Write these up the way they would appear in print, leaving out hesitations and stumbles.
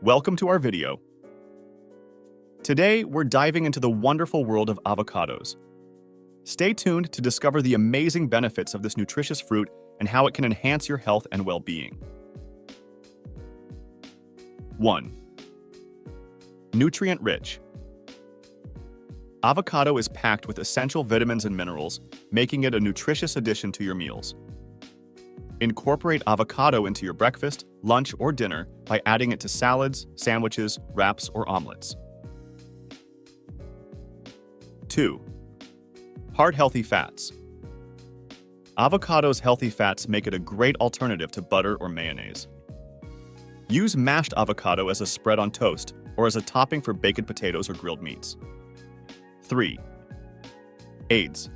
Welcome to our video. Today, we're diving into the wonderful world of avocados. Stay tuned to discover the amazing benefits of this nutritious fruit and how it can enhance your health and well-being. 1. Nutrient-rich. Avocado is packed with essential vitamins and minerals, making it a nutritious addition to your meals. Incorporate avocado into your breakfast, lunch, or dinner by adding it to salads, sandwiches, wraps, or omelets. 2. Heart-healthy fats. Avocado's healthy fats make it a great alternative to butter or mayonnaise. Use mashed avocado as a spread on toast or as a topping for baked potatoes or grilled meats. 3. AIDS.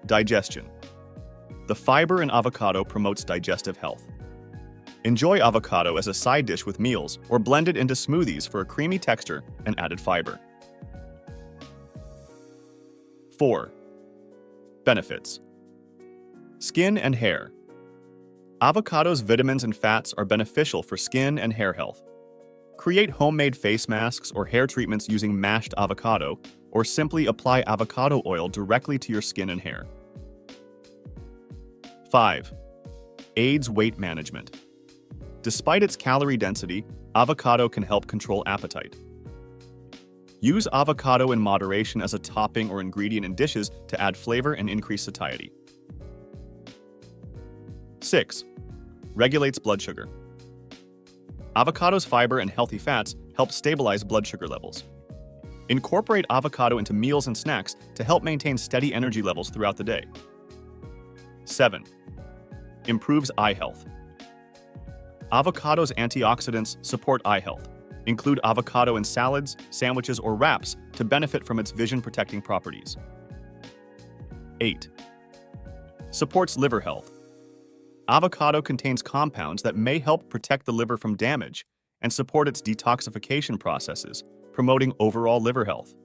Digestion. The fiber in avocado promotes digestive health. Enjoy avocado as a side dish with meals or blend it into smoothies for a creamy texture and added fiber. 4. Benefits. Skin and hair. Avocado's vitamins and fats are beneficial for skin and hair health. Create homemade face masks or hair treatments using mashed avocado, or simply apply avocado oil directly to your skin and hair. 5. Aids weight management. Despite its calorie density, avocado can help control appetite. Use avocado in moderation as a topping or ingredient in dishes to add flavor and increase satiety. 6. Regulates blood sugar. Avocado's fiber and healthy fats help stabilize blood sugar levels. Incorporate avocado into meals and snacks to help maintain steady energy levels throughout the day. 7. Improves eye health. Avocado's antioxidants support eye health. Include avocado in salads, sandwiches, or wraps to benefit from its vision-protecting properties. 8. Supports liver health. Avocado contains compounds that may help protect the liver from damage and support its detoxification processes, promoting overall liver health.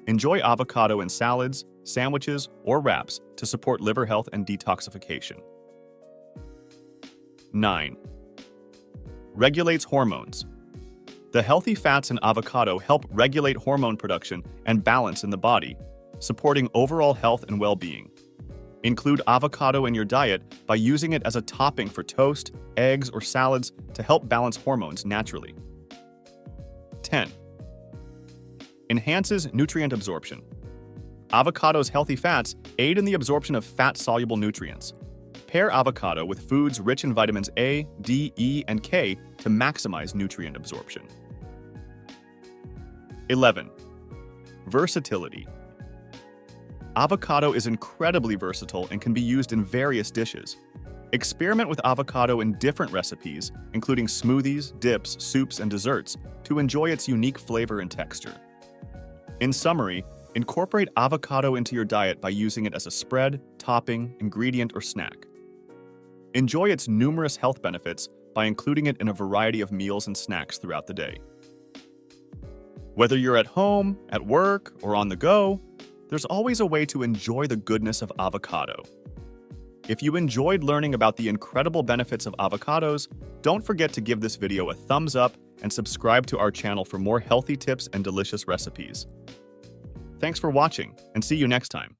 Enjoy avocado in salads, sandwiches, or wraps to support liver health and detoxification. 9. Regulates hormones. The healthy fats in avocado help regulate hormone production and balance in the body, supporting overall health and well-being. Include avocado in your diet by using it as a topping for toast, eggs, or salads to help balance hormones naturally. 10. Enhances nutrient absorption. Avocado's healthy fats aid in the absorption of fat-soluble nutrients. Pair avocado with foods rich in vitamins A, D, E, and K to maximize nutrient absorption. 11. Versatility. Avocado is incredibly versatile and can be used in various dishes. Experiment with avocado in different recipes, including smoothies, dips, soups, and desserts, to enjoy its unique flavor and texture. In summary, incorporate avocado into your diet by using it as a spread, topping, ingredient, or snack. Enjoy its numerous health benefits by including it in a variety of meals and snacks throughout the day. Whether you're at home, at work, or on the go, there's always a way to enjoy the goodness of avocado. If you enjoyed learning about the incredible benefits of avocados, don't forget to give this video a thumbs up and subscribe to our channel for more healthy tips and delicious recipes. Thanks for watching, and see you next time.